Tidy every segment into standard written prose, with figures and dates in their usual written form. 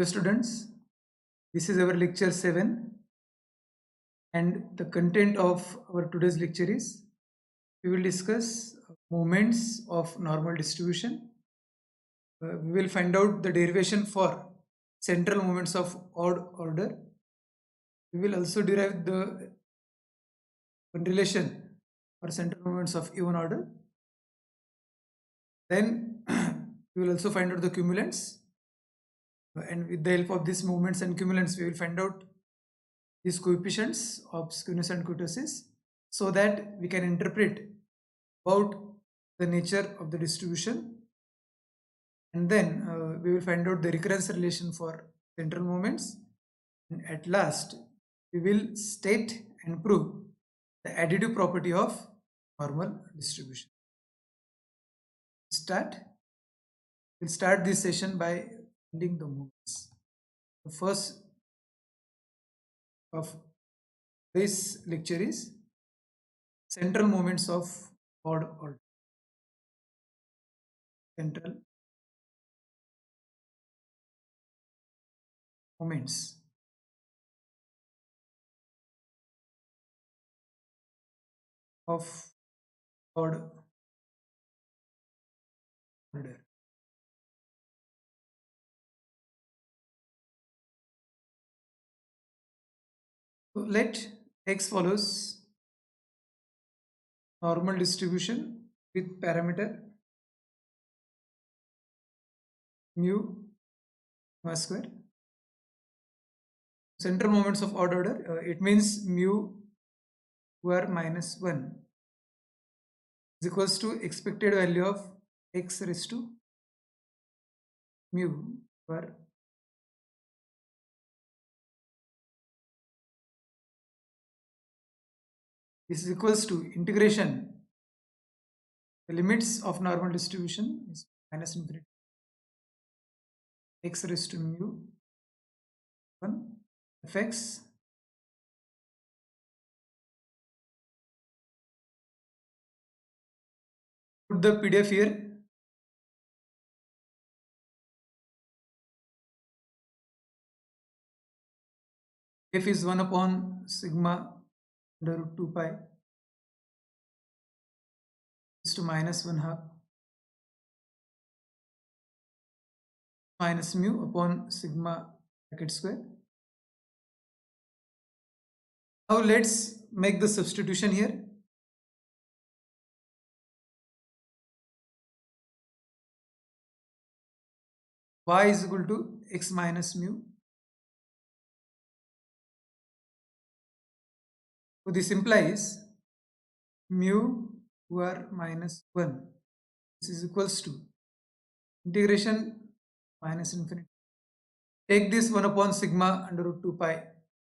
Dear students, this is our lecture 7 and the content of our today's lecture is we will discuss moments of normal distribution. We will find out the derivation for central moments of odd order. We will also derive the relation for central moments of even order. Then we will also find out the cumulants, and with the help of these movements and cumulants we will find out these coefficients of skewness and kurtosis so that we can interpret about the nature of the distribution, and then we will find out the recurrence relation for central moments, and at last we will state and prove the additive property of normal distribution. We'll start this session by finding the moments. The first of this lecture is central moments of odd order. Central moments of odd order. So let X follows normal distribution with parameter mu square. Central moments of odd order, it means mu square minus 1 is equals to expected value of x raised to mu square this is equals to integration. The limits of normal distribution is minus infinity x raised to mu 1 fx put the PDF here. F is 1 upon sigma under root 2 pi is to minus 1 half minus mu upon sigma bracket square. Now let's make the substitution here. Y is equal to x minus mu. So this implies mu square minus 1. This is equals to integration minus infinity. Take this 1 upon sigma under root 2 pi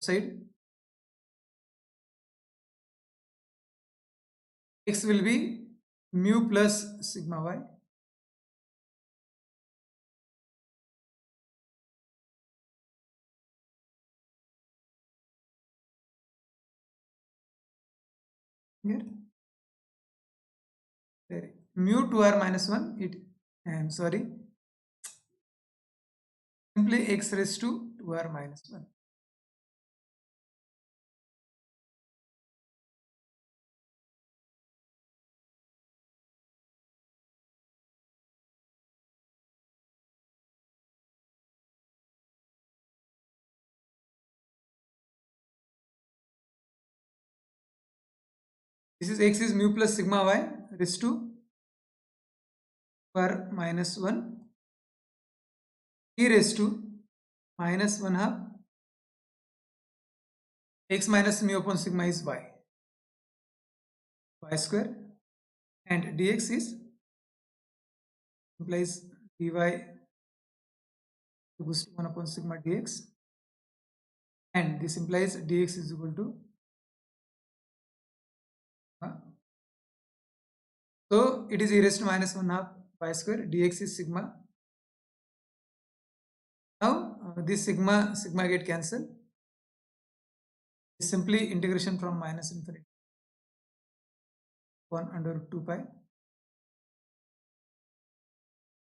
side. X will be mu plus sigma y. Here mu 2r minus 1 it I am sorry simply x raised to 2r minus 1. This is x is mu plus sigma y raised to per minus 1 e raised to minus 1 half x minus mu upon sigma is y square, and dx is implies dy equals to 1 upon sigma dx, and this implies dx is equal to so it is e raised to minus 1 half y square, dx is sigma. Now this sigma get cancelled. It's simply integration from minus infinity 1 under 2 pi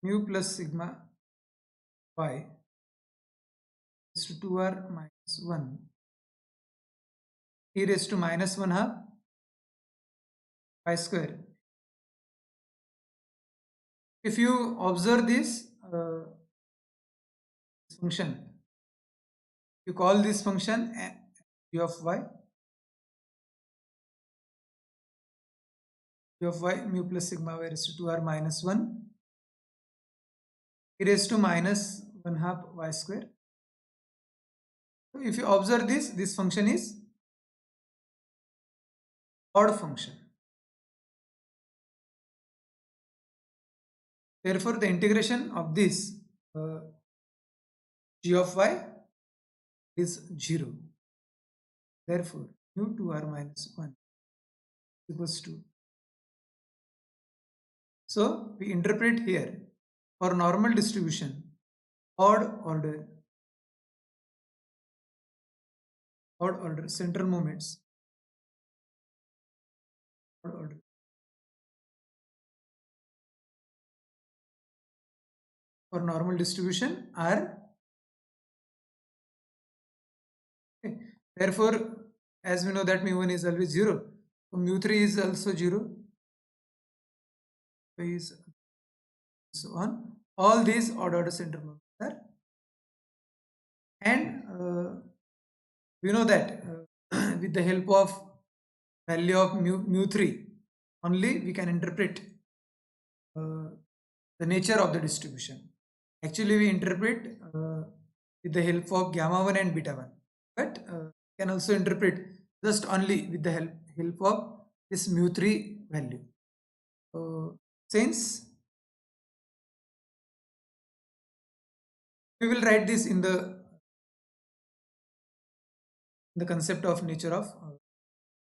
mu plus sigma y raised to 2r minus 1 e raised to minus 1 half y square. If you observe this function, you call this function u of y, u of y mu plus sigma y raised to 2r minus 1 e raised to minus 1 half y square. So if you observe this function is odd function. Therefore, the integration of this g of y is 0. Therefore, mu 2r minus 1 equals to. So, we interpret here for normal distribution, odd order central moments, odd order for normal distribution are. Okay. Therefore, as we know that mu1 is always 0, so mu3 is also 0, is so on. All these odd order central moments are, and we know that with the help of value of mu3 only we can interpret the nature of the distribution. Actually, we interpret with the help of gamma 1 and beta 1, but can also interpret just only with the help of this mu3 value. Since we will write this in the concept of nature of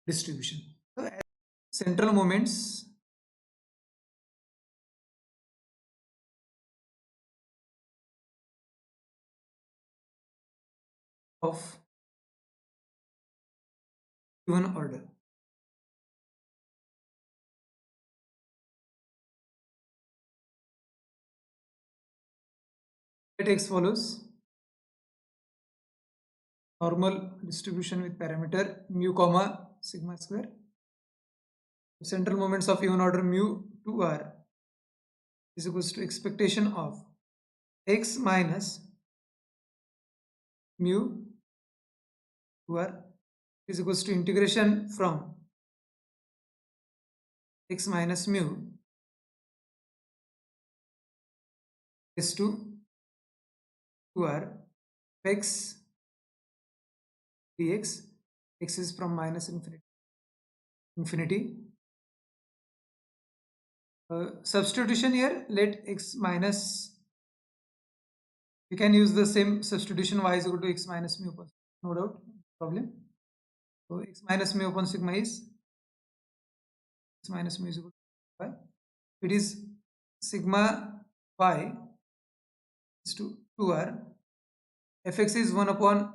distribution. So, central moments of given order. It X follows normal distribution with parameter mu comma sigma square. Central moments of even order mu 2r is equals to expectation of x minus mu 2r is equals to integration from x minus mu is to 2r x dx. X is from minus infinity. Substitution here, let x minus, we can use the same substitution, y is equal to x minus mu upon, no doubt, problem. So x minus mu upon sigma is x minus mu is equal to y. It is sigma y is to 2r. Fx is 1 upon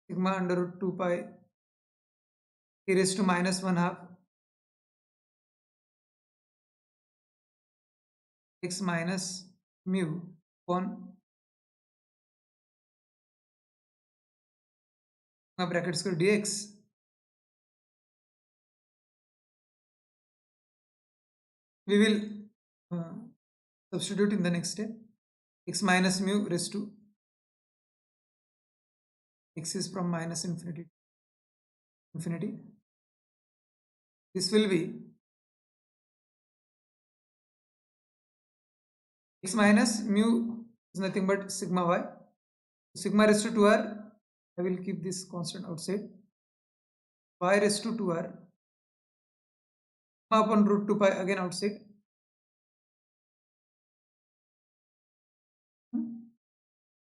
sigma under root 2 pi e raised to minus 1 half x minus mu upon bracket square dx. We will substitute in the next step. X minus mu raised to x is from minus infinity to infinity. This will be x minus mu is nothing but sigma y. Sigma raised to 2r, I will keep this constant outside. Y raised to 2r, sigma upon root 2 pi again outside.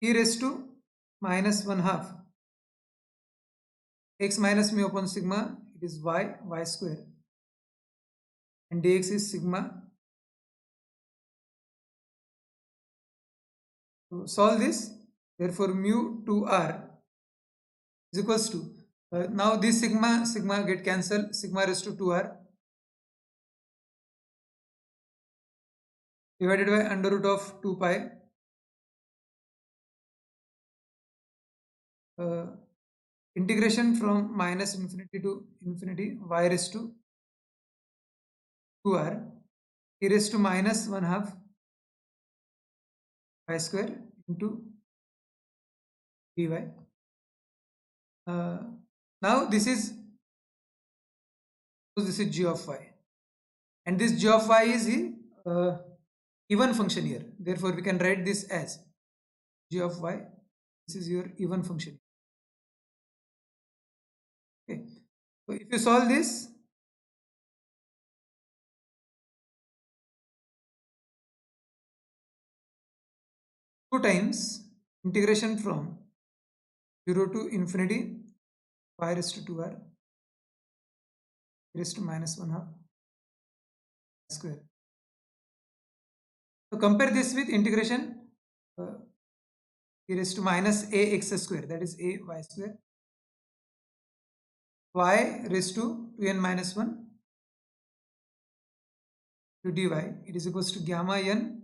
E raised to minus 1 half x minus mu upon sigma, it is y square, and dx is sigma. So solve this, therefore mu 2r is equals to now this sigma get cancelled, sigma raised to 2r divided by under root of 2 pi uh, integration from minus infinity to infinity y raised to 2r e raised to minus 1 half y square into dy. Uh, now this is g of y, and this g of y is a even function here. Therefore, we can write this as g of y. This is your even function. Okay. So if you solve this, 2 times integration from 0 to infinity y raised to 2r raised to minus 1 half square. So compare this with integration uh, e raised to minus ax square, that is a y square, y raised to 2n minus 1 to dy. It is equals to gamma n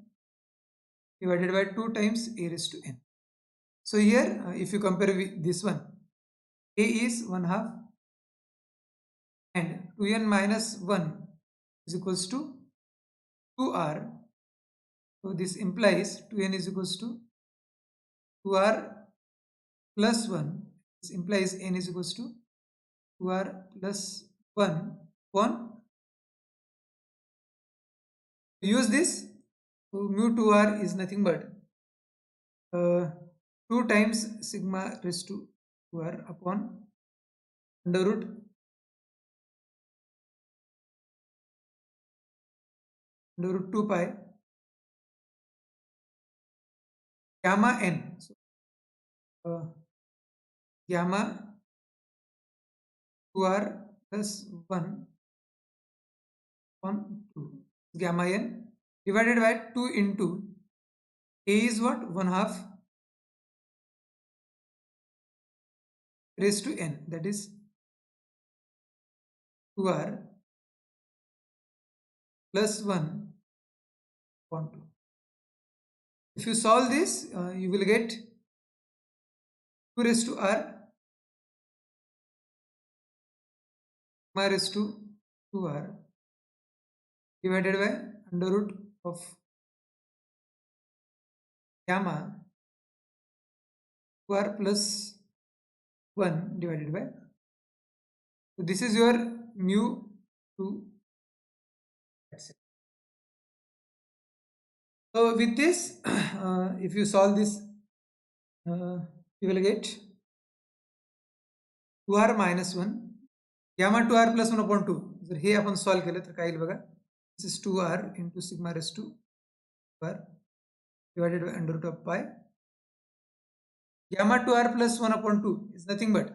divided by 2 times a raised to n. So here, if you compare with this one, a is 1 half and 2n minus 1 is equals to 2r. So this implies 2n is equals to 2r plus 1. This implies n is equals to 2r plus 1 upon, use this, so mu 2r is nothing but 2 times sigma raised to 2r upon under root 2 pi gamma n. So gamma 2r plus 1 upon 2 gamma n divided by 2 into a is what, 1 half raised to n, that is 2r plus 1 upon 2. If you solve this, you will get 2 raised to r gamma raised to 2r divided by under root of gamma 2r plus 1 divided by. So this is your mu 2. That's it. So with this, if you solve this, you will get 2r minus 1 gamma 2r plus 1 upon 2. जर हे आपण solve केलं तर काय येईल बघा, this is 2r into sigma raised to r divided by under root of pi. Gamma 2r plus 1 upon 2 is nothing but,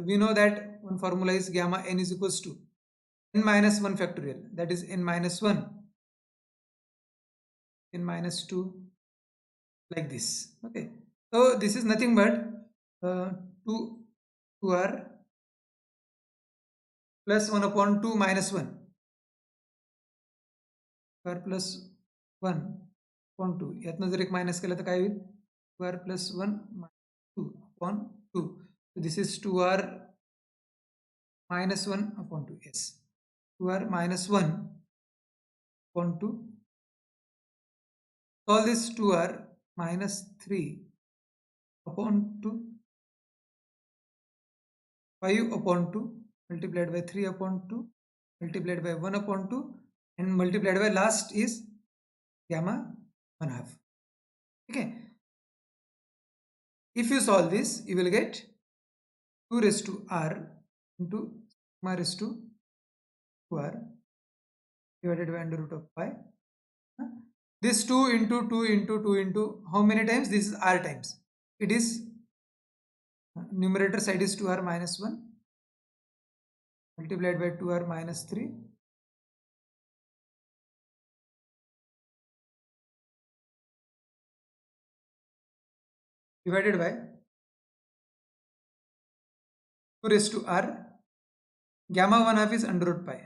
we know that one formula is gamma n is equals to n minus 1 factorial, that is n minus 1, n minus 2, like this. Okay, so this is nothing but 2r plus 1 upon 2 minus 1, r plus 1 upon 2, यातनं जर एक minus केलं तर काय होईल, 2r plus 1 2 upon 2. So this is 2r minus 1 upon 2. Yes, 2r minus 1 upon 2. Solve this, 2r minus 3 upon 2, 5 upon 2 multiplied by 3 upon 2 multiplied by 1 upon 2 and multiplied by last is gamma 1 half. Okay, if you solve this, you will get 2 raised to r into sigma raised to 2r divided by under root of pi. This 2 into 2 into 2 into how many times? This is r times. It is numerator side is 2r minus 1 multiplied by 2r minus 3 divided by 2 raised to r gamma 1 half is under root pi.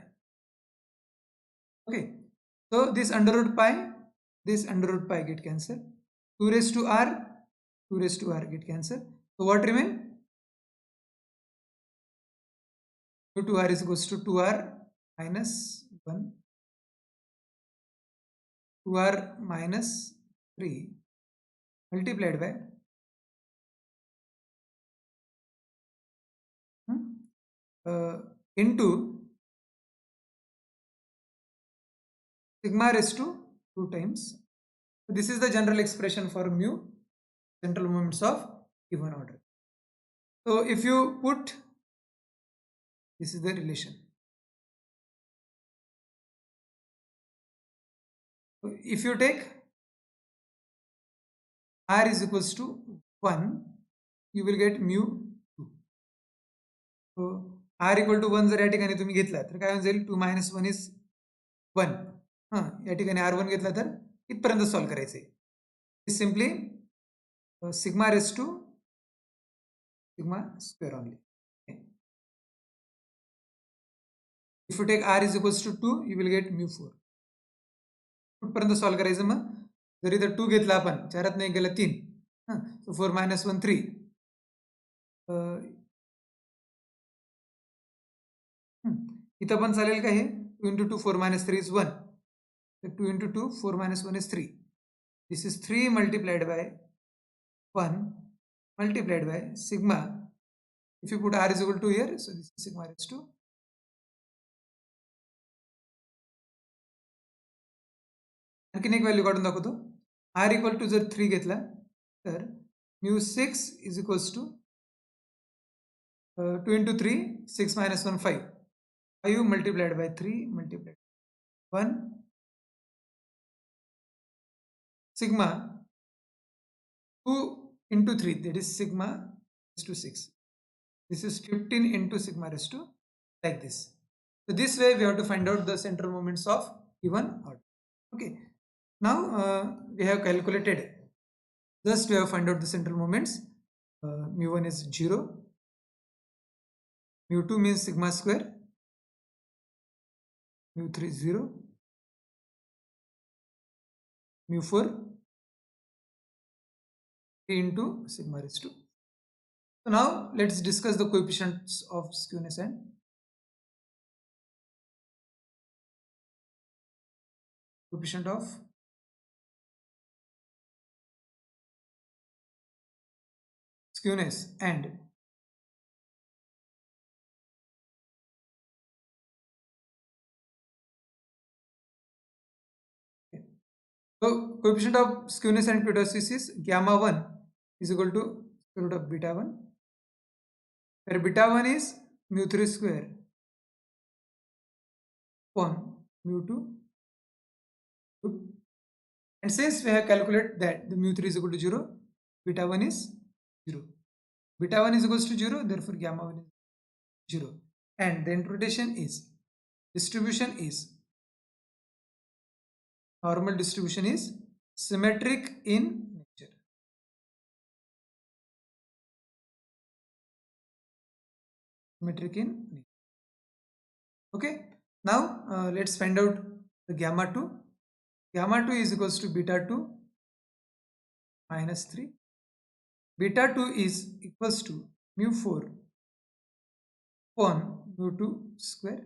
Okay, so this under root pi get cancelled. 2 raised to r get cancelled. So what remain? mu 2r is equals to 2r minus 1, 2r minus 3 multiplied by hmm, into sigma raised to 2 times. This is the general expression for mu, central moments of given order. So if you put, this is the relation. So if you take r is equals to 1, you will get mu 2. So r equal to 1 जर या ठिकाणी तुम्ही घेतला तर काय होईल, 2 minus 1 is 1. या ठिकाणी r1 घेतला तर इथपर्यंत सॉल्व्ह करायचं आहे. Simply sigma raised to sigma square only. Okay. If you take r is equals to 2, you will get mu 4. कुठपर्यंत सॉल्व्ह करायचं मग, जर इथं 2 घेतला आपण, 4त नाही गेला 3, सो 4 minus 1 3. इथं पण चालेल का हे, 2 into 2 4 minus 3 is 1. So 2 into 2 4 minus 1 is 3. This is 3 multiplied by 1 multiplied by sigma. If you put r is equal to here, so this is sigma raised to आणखीन एक व्हॅल्यू काढून दाखवतो. r इक्वल टू जर 3 घेतला तर mu 6 is equals to 2 into 3 6 minus 1 5. 5 multiplied by 3 multiplied by 1 sigma 2 into 3, that is sigma raised to 6. This is 15 into sigma raised to, like this. So this way we have to find out the central moments of given order. Okay. Now we have calculated. Just we have find out the central moments. Mu1 is 0. Mu2 means sigma square. Mu3 is 0. Mu4 3 into sigma raised to. So now let's discuss the coefficients of skewness and coefficient of skewness and so coefficient of skewness and kurtosis is gamma 1 is equal to square root of beta 1, where beta 1 is mu 3 square upon mu 2. And since we have calculated that the mu 3 is equal to 0, beta 1 is 0. Beta 1 is equals to 0, therefore gamma 1 is 0. And the interpretation is, distribution is, normal distribution is symmetric in nature. Symmetric in nature. Okay. Now let's find out the gamma 2. Gamma 2 is equals to beta 2 minus 3. Beta 2 is equals to mu 4 upon mu 2 square.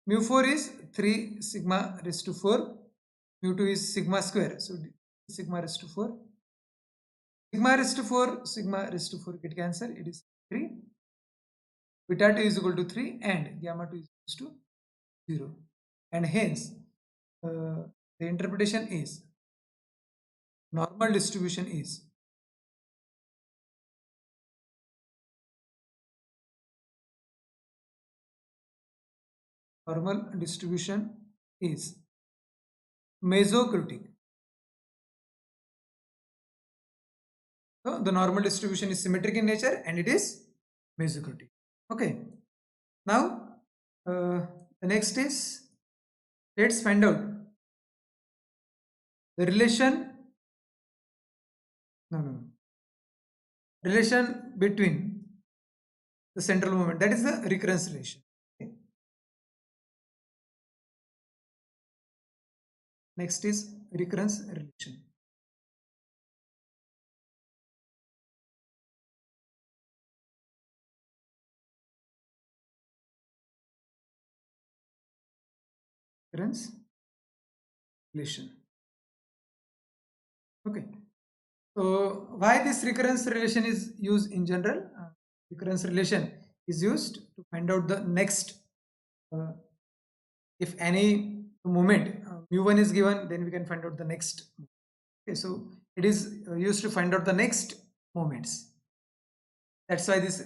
Mu 4 is 3 sigma raised to 4. Mu 2 is sigma square. So sigma raised to 4. Sigma raised to 4, sigma raised to 4 get cancelled. It is 3. Beta 2 is equal to 3 and gamma 2 is equal to 0. And hence the interpretation is, normal distribution is mesoclitic. So the normal distribution is symmetric in nature and it is mesoclitic. Okay. Now the next is, let's find out the relation relation between the central moment, that is the recurrence relation. Okay. Next is recurrence relation. recurrence relation. Okay. So why this recurrence relation is used in general? Recurrence relation is used to find out the next. Uh, if any moment mu1 is given, then we can find out the next. Okay, so it is used to find out the next moments. That's why this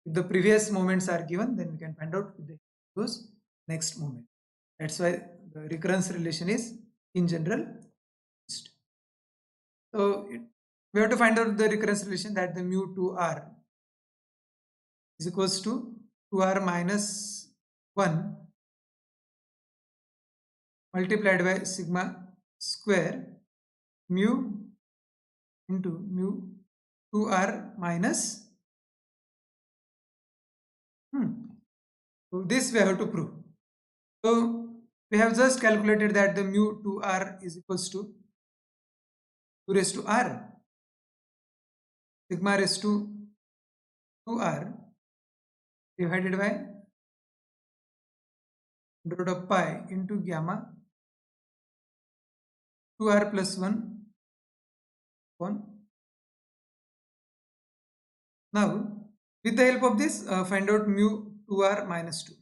if the previous moments are given, then we can find out those next moment. That's why the recurrence relation is in general used. So we have to find out the recurrence relation that the mu 2r is equals to 2r minus 1 multiplied by sigma square mu into mu 2r minus so this we have to prove. So we have just calculated that the mu 2r is equals to 2 raised to r sigma raised to 2r divided by root of pi into gamma 2r plus 1 upon. Now with the help of this find out mu 2r minus 2.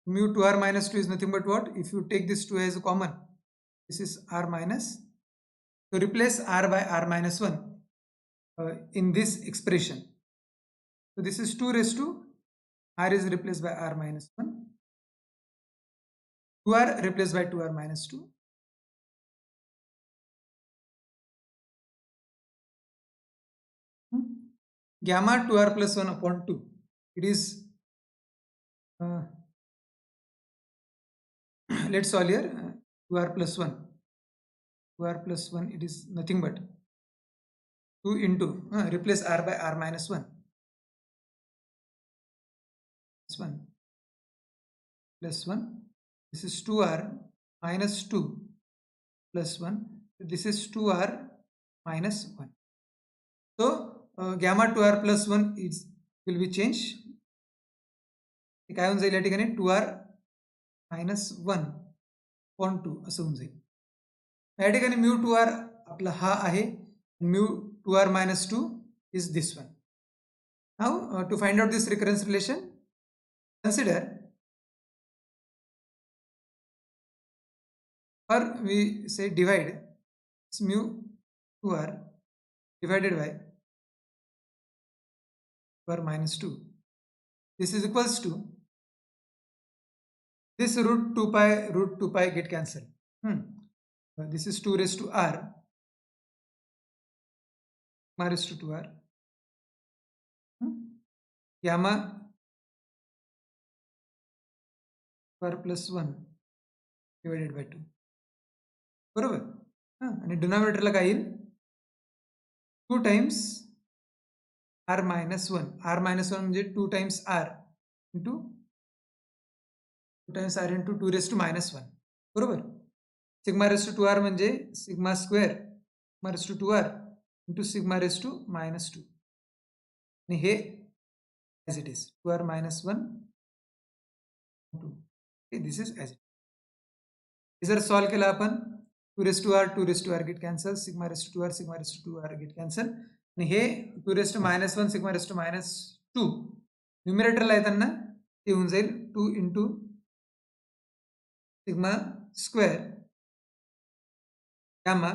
Mu 2r minus 2 is nothing but what? If you take this 2 as a common, this is r minus. So replace r by r minus 1 in this expression. So this is 2 raised to r is replaced by r minus 1. 2r replaced by 2r minus 2. Gamma 2r plus 1 upon 2. It is let's solve here 2r plus 1. 2r plus 1 it is nothing but 2 into replace r by r minus 1. 1 plus 1. This is 2r minus 2 plus 1. This is 2r minus 1. So gamma 2r plus 1 is will be changed. काय होऊन जाईल या ठिकाणी 2r minus 1 upon 2 असं होऊन जाईल. या ठिकाणी mu 2r आपला हा आहे. Mu 2r minus 2 is this one. Now to find out this recurrence relation, consider or we say divide this mu 2r divided by 2r minus 2. This is equals to this root 2 pi get cancelled. This is 2 raised to r raised to 2r gamma r plus 1 divided by 2 बरोबर. आणि डिनॉमिनेटरला काय येईल 2 times r minus 1. r minus 1 म्हणजे 2 times r into 2 times r into 2 raised to minus 1 बरोबर. Sigma raised to 2r म्हणजे sigma square sigma raised to 2r into sigma raised to minus 2 आणि हे as it is 2r minus 1 2. Okay, this is as it is. जर solve केला आपण 2 raised to r 2 raised to r get cancel sigma raised to 2r sigma raised to 2r get cancel आणि हे 2 raised to minus 1 sigma raised to minus 2 न्यूमरेटरला येताना ते होऊन जाईल 2 into sigma square gamma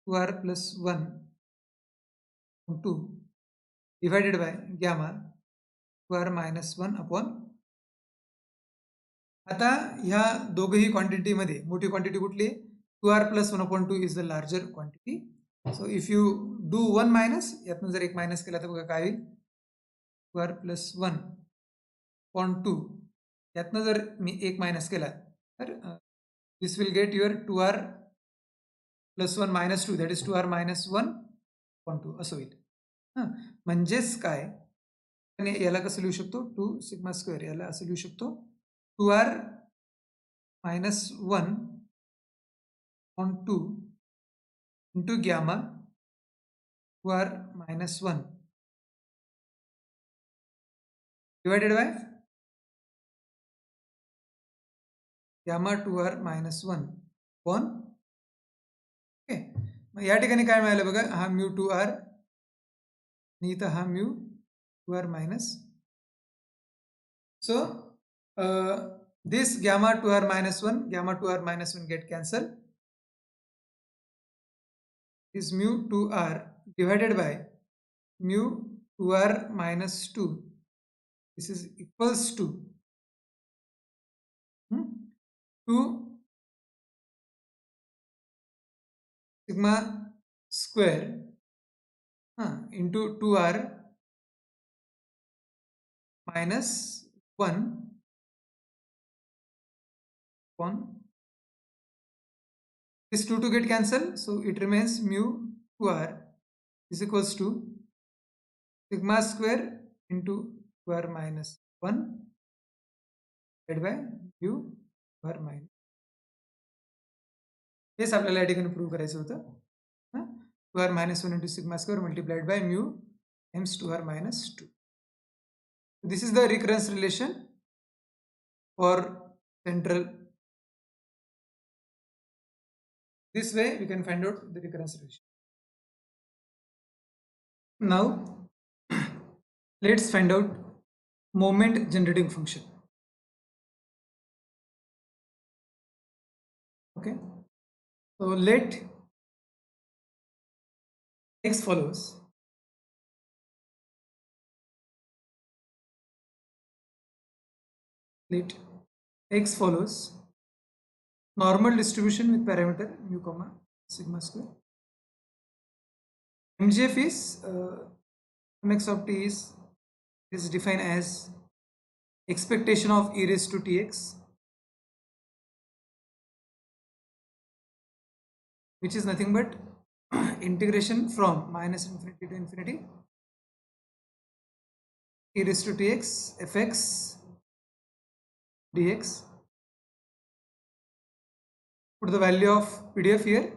2r plus 1 2 divided by gamma 2r minus 1 upon. आता ह्या दोघही क्वांटिटीमध्ये मोठी क्वांटिटी कुठली 2r plus 1 upon 2 is the larger quantity. So if you do 1 minus यातनं जर एक मायनस केला तर बघा काय होईल 2r plus 1 upon 2 यातनं जर मी एक मायनस केला तर this will get your 2r plus 1 minus 2 that is 2r minus 1 upon 2 असं होईल. म्हणजेच काय याला कसं लिहू शकतो 2 सिग्मा स्क्वेअर याला असं लिहू शकतो 2r minus 1 on 2 into gamma 2r minus 1 divided by gamma 2r minus 1 upon okay. मग या ठिकाणी काय मिळालं बघा, हा म्यू 2r आणि इथं हा mu 2r minus. So this gamma 2r minus 1, gamma 2r minus 1 get cancelled. This mu 2r divided by mu 2r minus 2. This is equals to 2 sigma square into 2r minus 1 upon this 2 to get cancelled, so it remains mu 2r is equals to sigma square into 2r minus 1 divided by mu 2r minus. हेच आपल्याला या ठिकाणी prove करायचं होतं. 2r minus 1 into sigma square multiplied by mu times 2r minus 2. This is the recurrence relation for central. This way we can find out the recurrence relation. Now let's find out moment generating function. Okay, so let x follows. Let x follows normal distribution with parameter mu comma sigma square. MGF is mx of t is defined as expectation of e raised to tx, which is nothing but integration from minus infinity to infinity e raised to tx fx dx. Put the value of PDF here.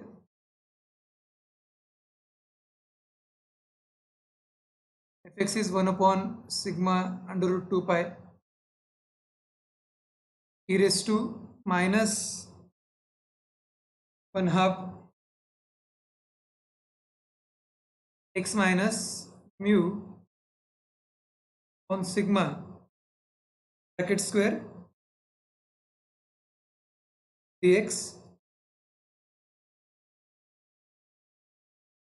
Fx is 1 upon sigma under root 2 pi e raised to minus 1 half x minus mu on sigma bracket square dx.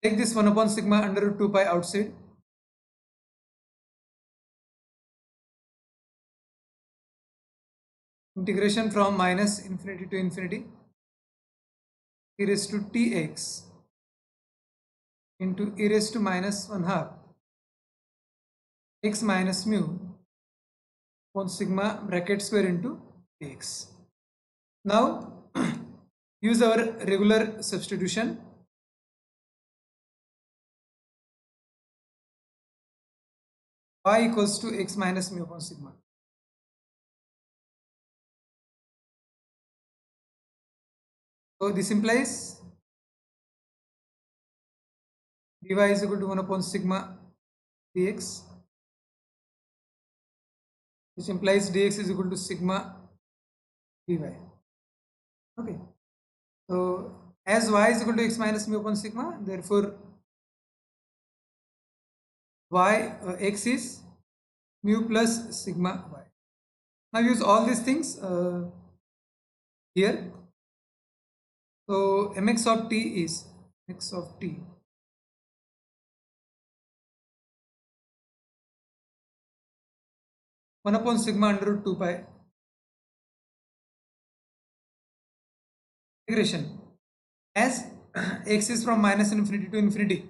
Take this 1 upon sigma under root 2 pi outside. Integration from minus infinity to infinity e raised to tx into e raised to minus 1 half x minus mu on sigma bracket square into dx. Now use our regular substitution. Y equals to x minus mu upon sigma. So this implies dy is equal to 1 upon sigma dx, which implies dx is equal to sigma dy. Okay, so as y is equal to x minus mu upon sigma, therefore x is mu plus sigma y. Now use all these things here. So mx of t is x of t one upon sigma under root 2 pi integration. As x is from minus infinity to infinity,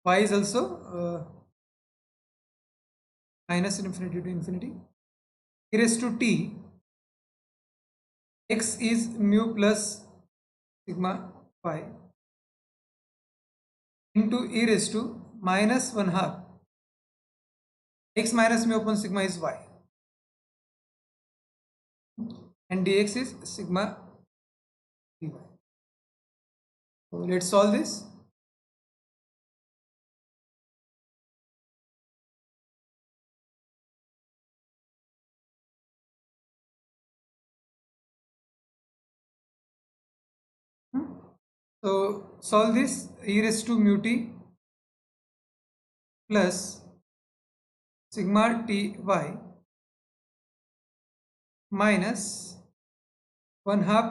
y is also minus infinity to infinity e raised to t. X is mu plus sigma pi into e raised to minus 1 half x minus mu upon sigma is y, and dx is sigma dy. So let's solve this. So solve this. E raised to mu t plus sigma t y minus 1 half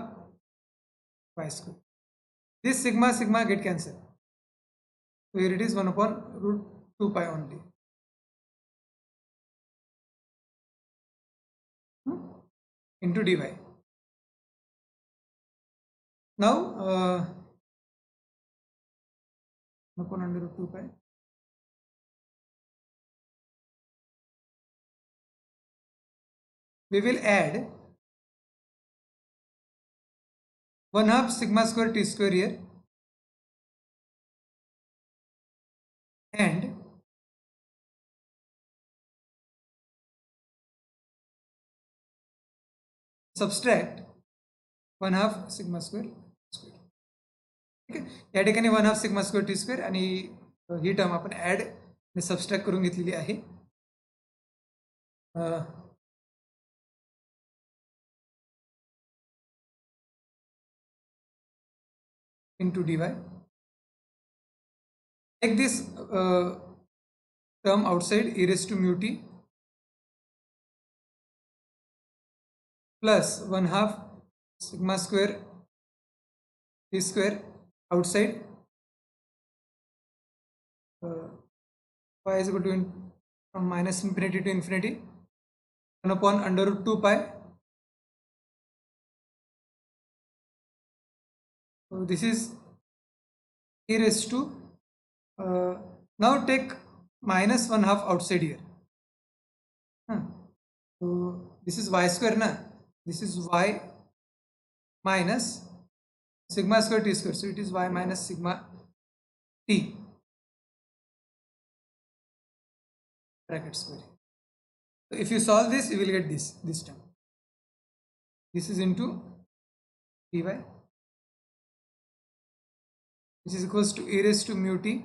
y square. This sigma sigma get cancelled. So here it is 1 upon root 2 pi only. Into dy. Now 1 upon under root 2 pi. We will add 1 half sigma square t square here and subtract 1 half sigma square square. ठीक आहे, या ठिकाणी 1 half sigma square t square आणि ही term आपण add आणि subtract करून घेतलेली आहे. Into dy. Take this term outside, e raised to mu t plus 1 half sigma square t square outside. Y is equal to from minus infinity to infinity 1 upon under root 2 pi. So this is e raised to now take minus 1 half outside here. So this is y square na, this is y minus sigma square t square, so it is y minus sigma t bracket square. So if you solve this, you will get this term. This is into dy, which is equals to e raised to mu t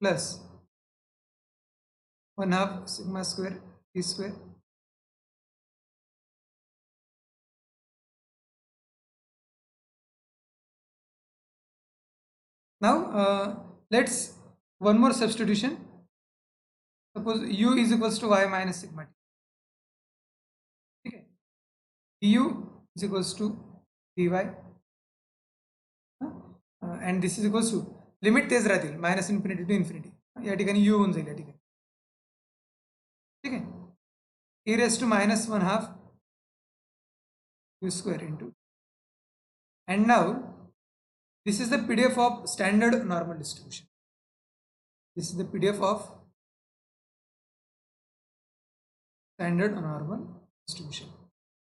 plus 1 half sigma square t square now. Let's one more substitution. Suppose u is equals to y minus sigma t. Okay, du is equals to dy and this is equals to limit तेच राहतील minus infinity to infinity. या ठिकाणी u होऊन जाईल या ठिकाणी. ठीक आहे, e raised to minus 1 half u square into, and now this is the PDF of standard normal distribution. This is the PDF of standard normal distribution,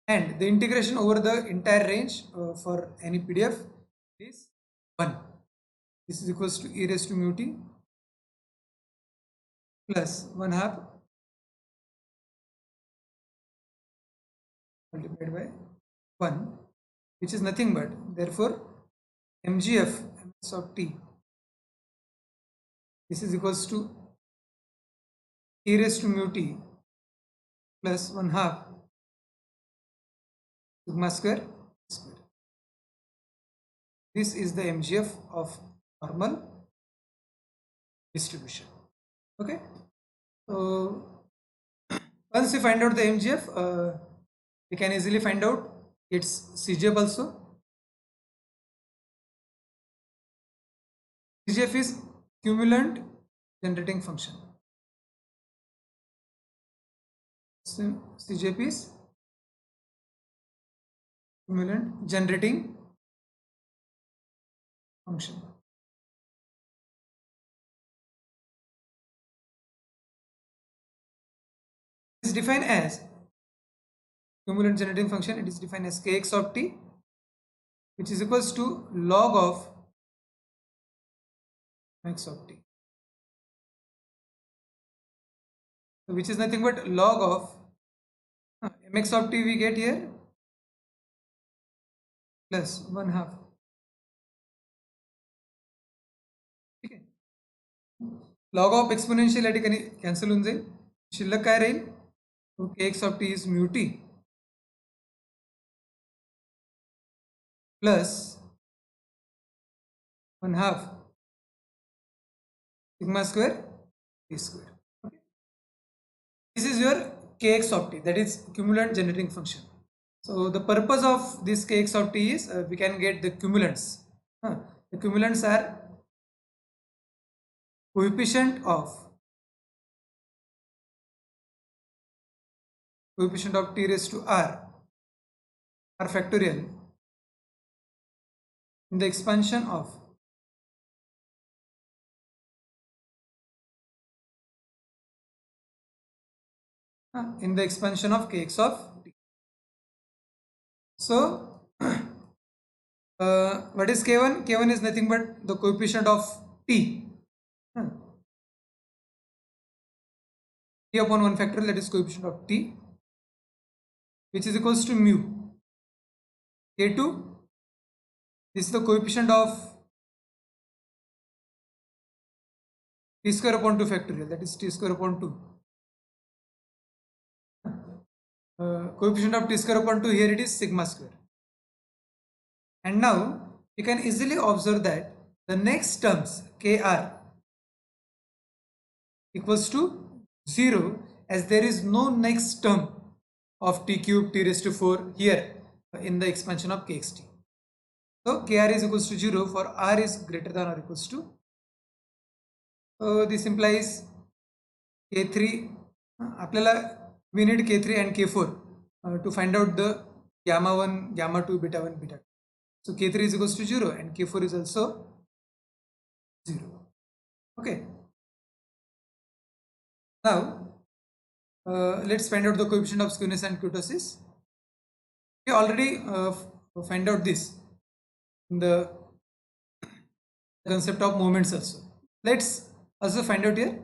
and the integration over the entire range for any PDF is 1. This is equals to e raised to mu t plus 1 half multiplied by 1, which is nothing but, therefore mgf ms of t, this is equals to e raised to mu t plus 1 half sigma square square. This is the mgf of normal distribution. Okay, so once we find out the mgf, we can easily find out its cgf also. cgf is cumulant generating function. So cgf is cumulant generating function. It is defined as cumulant generating function. It is defined as kx of t, which is equals to log of x of t, so which is nothing but log of mx of t we get here plus 1 half. ठीक आहे, log of exponential या ठिकाणी cancel होऊन जाईल. शिल्लक काय राहील, तो kx of t is mu t plus 1 half sigma square t square. Okay. This is your kx of t, that is cumulant generating function. So the purpose of this kx of t is we can get the cumulants. The cumulants are coefficient of t raised to r factorial in the expansion of kx of t. So what is k1? K1 is nothing but the coefficient of t. T upon 1 factorial, that is coefficient of t, which is equals to mu. K2, this is the coefficient of t square upon 2 factorial, that is t square upon 2. Coefficient of t square upon 2, here it is sigma square. And now you can easily observe that the next terms kr equals to 0, as there is no next term of t cube t raised to 4 here in the expansion of kxt. So kr is equals to 0 for r is greater than or equals to. So this implies k3. We need k3 and k4 to find out the gamma 1, gamma 2, beta 1, beta 2. So k3 is equals to 0 and k4 is also 0. Okay. Now let's find out the coefficient of skewness and kurtosis. We already find out this in the concept of moments also. Let's also find out here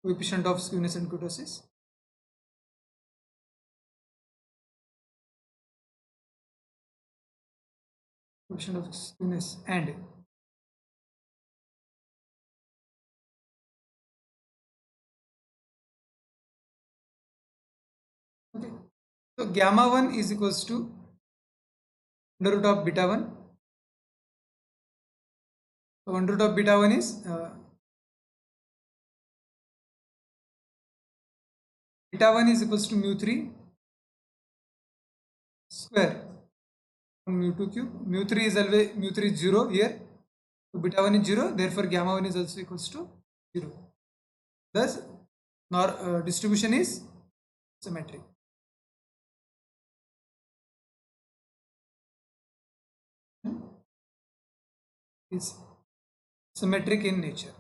coefficient of skewness and kurtosis. Coefficient of skewness and okay. So gamma 1 is equals to under root of beta 1. So under root of beta 1 is beta 1 is equals to mu 3 square on mu 2 cube. Mu 3 is always, mu 3 is 0 here. So beta 1 is 0, therefore gamma 1 is also equals to 0. Thus distribution is symmetric. Is symmetric in nature.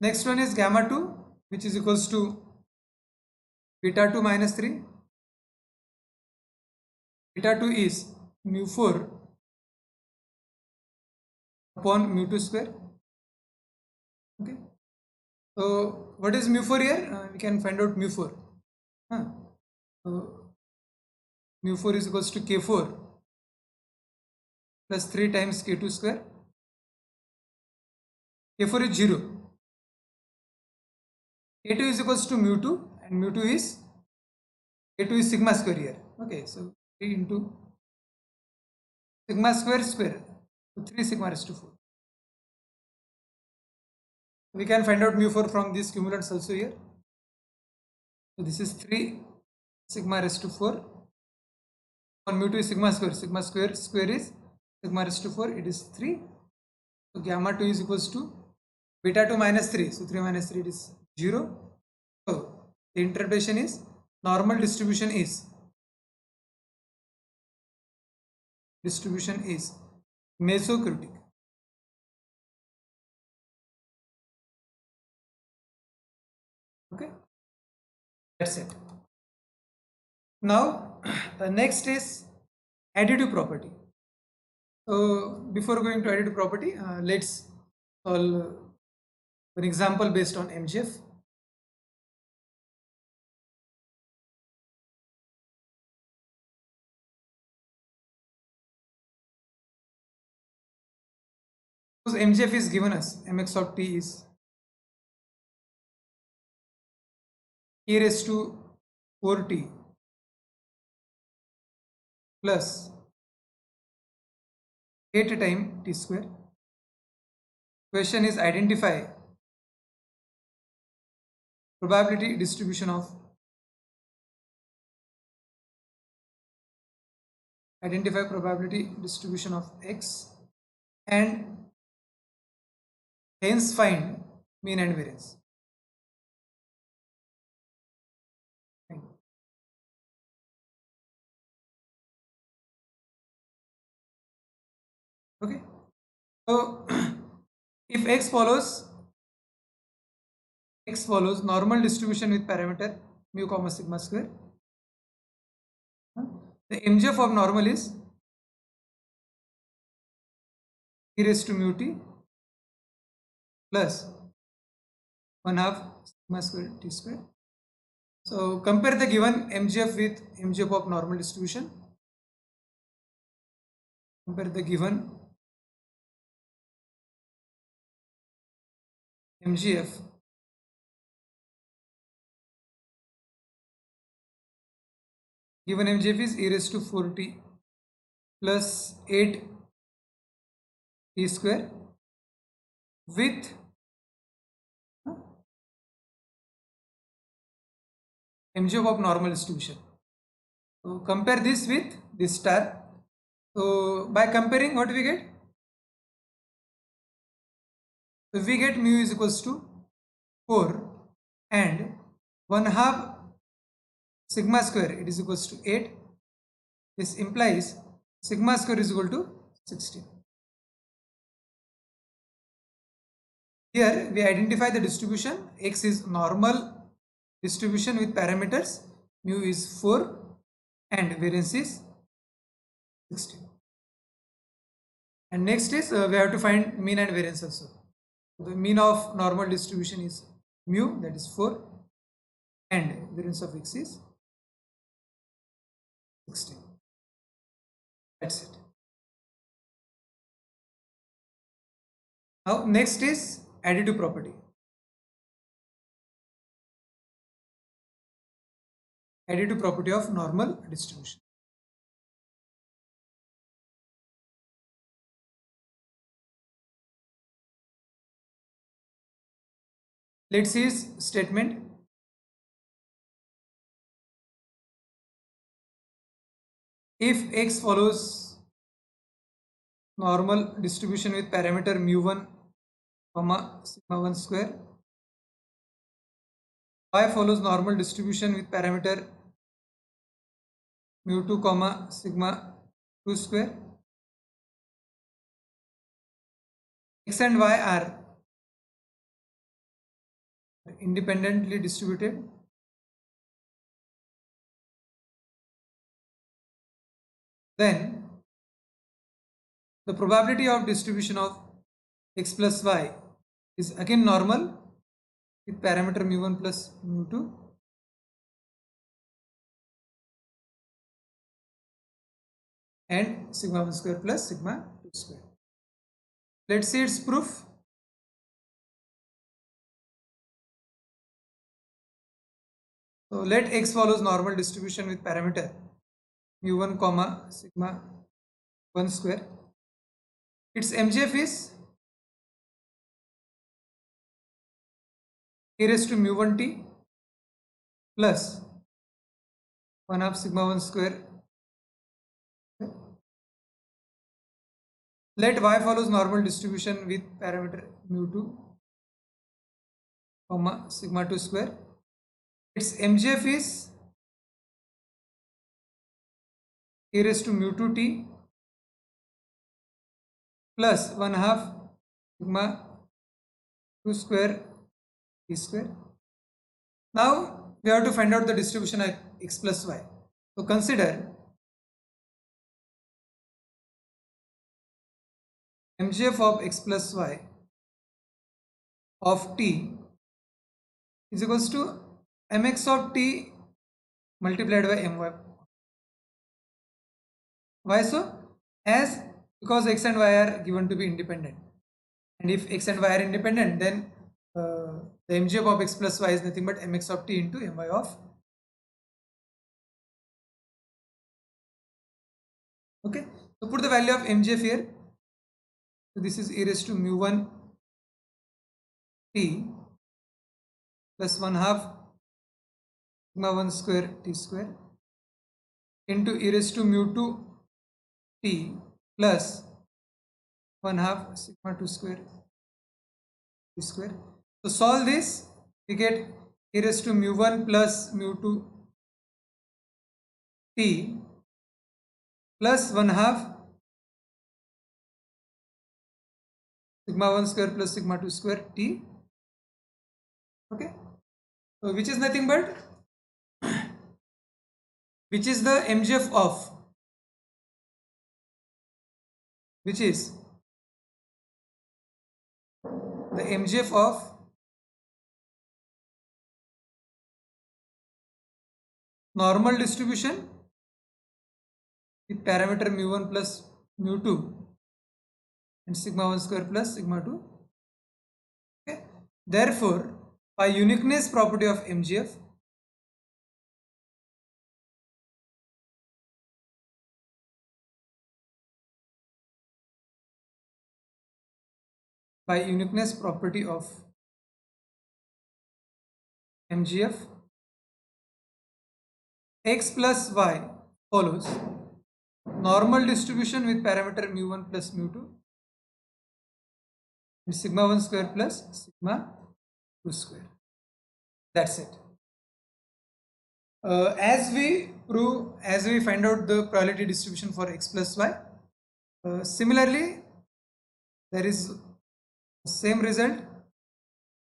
Next one is gamma 2, which is equals to beta 2 minus 3. Beta 2 is mu 4 upon mu 2 square. Okay. So what is mu 4 here? We can find out mu 4. So mu 4 is equals to k4 plus 3 times k2 square. K4 is 0. K2 is equals to mu 2 and mu 2 is k2 is sigma square here. Okay, so 3 into sigma square square. So 3 sigma raised to 4. We can find out mu 4 from these cumulants also here. So this is 3 sigma raised to 4. On mu 2 is sigma square. Sigma square square is sigma raised to 4. It is 3. So gamma 2 is equals to beta 2 minus 3. So 3 minus 3 it is 0. So the interpretation is normal distribution is mesocritic. Okay, that's it. Now the next is additive property. So before going to additive property, let's solve an example based on MGF. Suppose MGF is given us, mx of t is e raised to 4t plus 8 times t square. Question is probability distribution of identify probability distribution of x and hence find mean and variance. Fine. Okay. So if x follows normal distribution with parameter mu comma sigma square, the MGF of normal is e raised to mu t plus 1 half sigma square t square. So compare the given MGF with MGF of normal distribution. Compare the given MGF is e raised to 4t plus 8 t square with MGF of normal distribution. So compare this with this star. So by comparing, what we get? So we get mu is equals to 4 and 1 half sigma square, it is equals to 8. This implies sigma square is equal to 16. Here we identify the distribution. X is normal distribution with parameters. Mu is 4 and variance is 16. And next is we have to find mean and variance also. The mean of normal distribution is mu, that is 4, and variance of x is 16. That's it. Now next is additive property. Additive property of normal distribution. Let's see his statement. If x follows normal distribution with parameter mu1 comma sigma 1 square, y follows normal distribution with parameter mu2 comma sigma 2 square, x and y are independently distributed, then the probability of distribution of x plus y is again normal with parameter mu1 plus mu2 and sigma 1 square plus sigma 2 square. Let's see its proof. So let x follows normal distribution with parameter mu1 comma sigma 1 square. Its MGF is e raised to mu1 t plus 1 half sigma 1 square. Let y follows normal distribution with parameter mu2 comma sigma 2 square. Its MGF is e raised to mu2 t plus 1 half sigma 2 square t square. Now we have to find out the distribution of x plus y. So consider MGF of x plus y of t is equals to mx of t multiplied by my. Why so? As because x and y are given to be independent, and if x and y are independent, then the MGF of x plus y is nothing but mx of t into my of Okay, so put the value of mgf here. So this is e raised to mu 1 t plus 1 half sigma 1 square t square into e raised to mu 2 t plus 1 half sigma 2 square t square. So solve this, we get e raised to mu 1 plus mu 2 t plus 1 half sigma 1 square plus sigma 2 square t. Okay, so which is nothing but, which is the mgf of, which is the mgf of normal distribution with parameter mu 1 plus mu 2 and sigma 1 square plus sigma 2. Okay, therefore by uniqueness property of mgf, by uniqueness property of mgf, x plus y follows normal distribution with parameter mu 1 plus mu 2 and sigma 1 square plus sigma 2 square. That's it. As we find out the probability distribution for x plus y, similarly there is same result,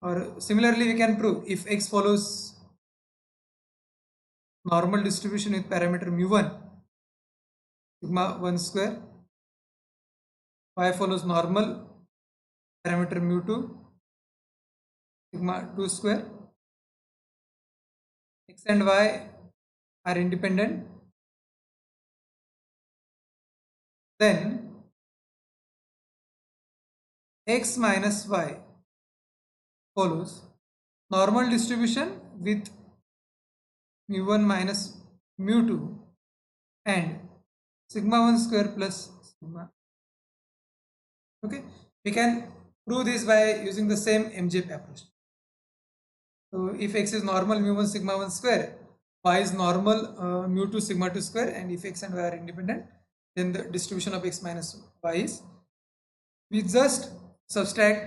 or similarly we can prove if x follows normal distribution with parameter mu 1 sigma 1 square, y follows normal parameter mu 2 sigma 2 square, x and y are independent, then x minus y follows normal distribution with mu 1 minus mu 2 and sigma 1 square plus sigma. Okay, we can prove this by using the same mgf approach. So if x is normal mu 1 sigma 1 square, y is normal mu 2 sigma 2 square, and if x and y are independent, then the distribution of x minus y is, we just subtract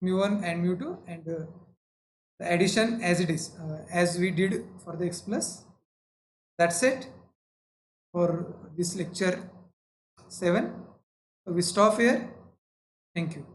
mu 1 and mu 2 and the addition as it is, as we did for the x plus. That's it for this lecture 7. So we stop here. Thank you.